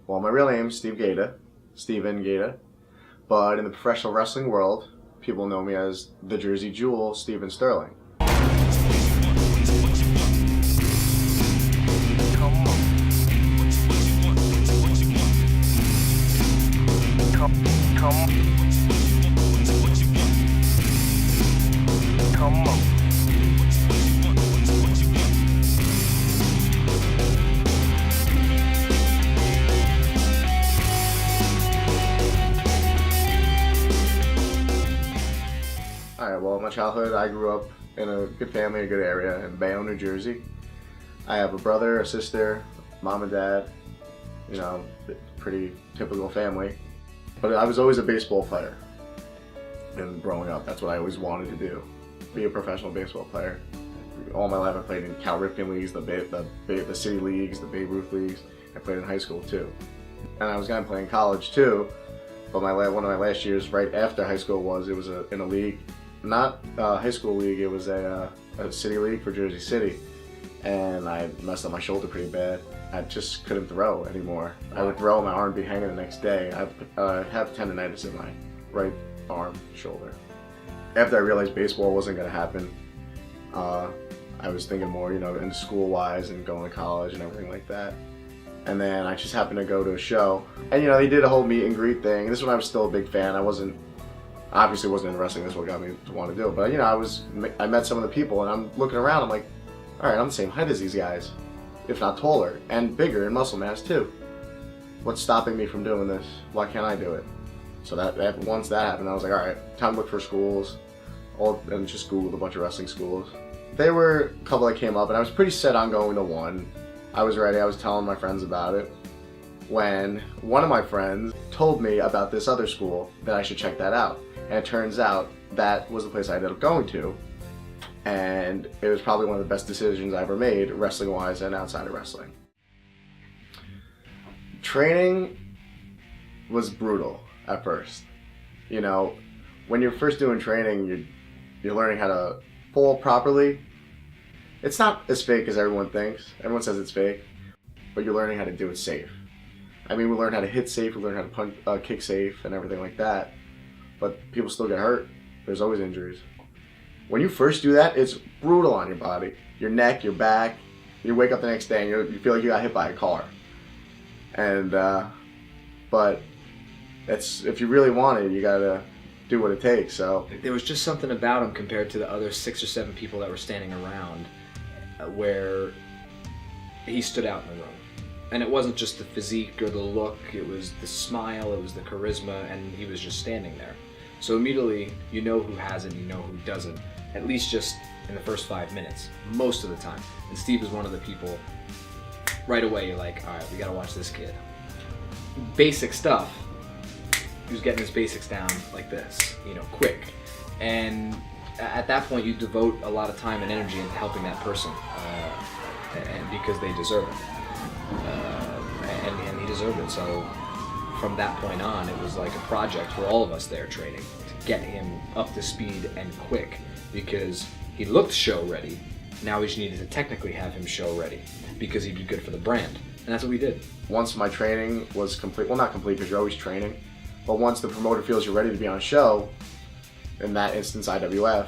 Well, my real name is Steven Gaeta, but in the professional wrestling world, people know me as the Jersey Jewel, Steven Sterling. Alright, well, my childhood, I grew up in a good family, a good area in Bayonne, New Jersey. I have a brother, a sister, mom and dad, you know, pretty typical family. But I was always a baseball player. And growing up, that's what I always wanted to do, be a professional baseball player. All my life I played in Cal Ripken leagues, the city leagues, the Babe Ruth leagues. I played in high school too. And I was going to play in college too, but one of my last years right after high school was in a league, not a high school league, it was a city league for Jersey City. And I messed up my shoulder pretty bad. I just couldn't throw anymore. I would throw, my arm would be hanging the next day. I have tendonitis in my right arm, shoulder. After I realized baseball wasn't going to happen, I was thinking more, you know, into school-wise and going to college and everything like that. And then I just happened to go to a show, and you know, they did a whole meet and greet thing. This is when I was still a big fan. I obviously wasn't in wrestling. That's what got me to want to do it. But you know, I met some of the people, and I'm looking around. I'm like, all right, I'm the same height as these guys, if not taller and bigger in muscle mass too. What's stopping me from doing this? Why can't I do it? So once that happened, I was like, all right, time to look for schools, and just Googled a bunch of wrestling schools. There were a couple that came up, and I was pretty set on going to one. I was ready. I was telling my friends about it, when one of my friends told me about this other school that I should check that out. And it turns out that was the place I ended up going to, and it was probably one of the best decisions I ever made, wrestling-wise and outside of wrestling. Training was brutal at first. You know, when you're first doing training, you're learning how to fall properly. It's not as fake as everyone thinks. Everyone says it's fake, but you're learning how to do it safe. I mean, we learn how to hit safe, we learn how to punch, kick safe and everything like that, but people still get hurt. There's always injuries. When you first do that, it's brutal on your body. Your neck, your back. You wake up the next day and you feel like you got hit by a car. And, but if you really want it, you gotta do what it takes, so. There was just something about him compared to the other 6 or 7 people that were standing around where he stood out in the room. And it wasn't just the physique or the look, it was the smile, it was the charisma, and he was just standing there. So immediately, you know who has it, you know who doesn't, at least just in the first 5 minutes, most of the time. And Steve was one of the people, right away you're like, all right, we gotta watch this kid. Basic stuff, he was getting his basics down like this, you know, quick. And at that point, you devote a lot of time and energy into helping that person, and because they deserve it. And he deserved it. So from that point on, it was like a project for all of us there training to get him up to speed and quick, because he looked show ready. Now we just needed to technically have him show ready because he'd be good for the brand. And that's what we did. Once my training was complete, well, not complete because you're always training, but once the promoter feels you're ready to be on a show, in that instance IWF,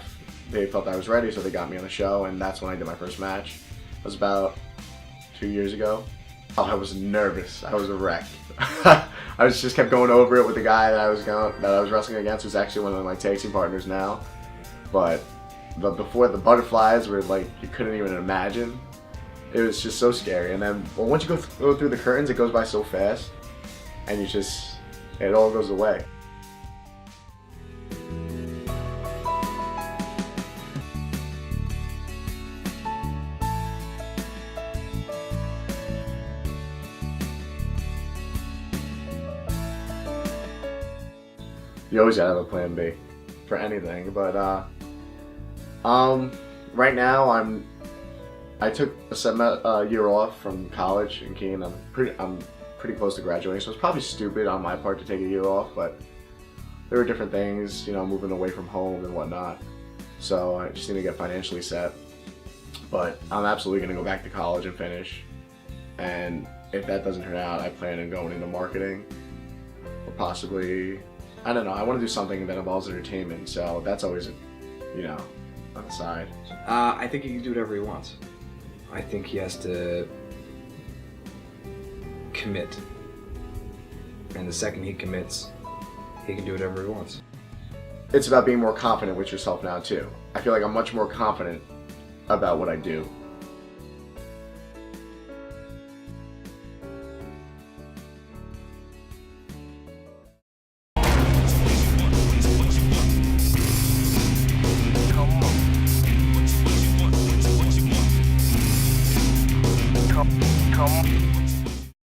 they felt I was ready, so they got me on the show, and that's when I did my first match. It was about 2 years ago. Oh, I was nervous. I was a wreck. I just kept going over it with the guy that I was wrestling against, who's actually one of my tag team partners now. But before, the butterflies were like you couldn't even imagine. It was just so scary. And then, well, once you go through the curtains, it goes by so fast, and it all goes away. You always gotta have a plan B for anything, but right now I took a year off from college in Kean. I'm pretty close to graduating, so it's probably stupid on my part to take a year off, but there were different things, you know, moving away from home and whatnot. So I just need to get financially set. But I'm absolutely gonna go back to college and finish. And if that doesn't turn out, I plan on going into marketing, or possibly, I don't know, I want to do something that involves entertainment, so that's always, you know, on the side. I think he can do whatever he wants. I think he has to commit. And the second he commits, he can do whatever he wants. It's about being more confident with yourself now too. I feel like I'm much more confident about what I do.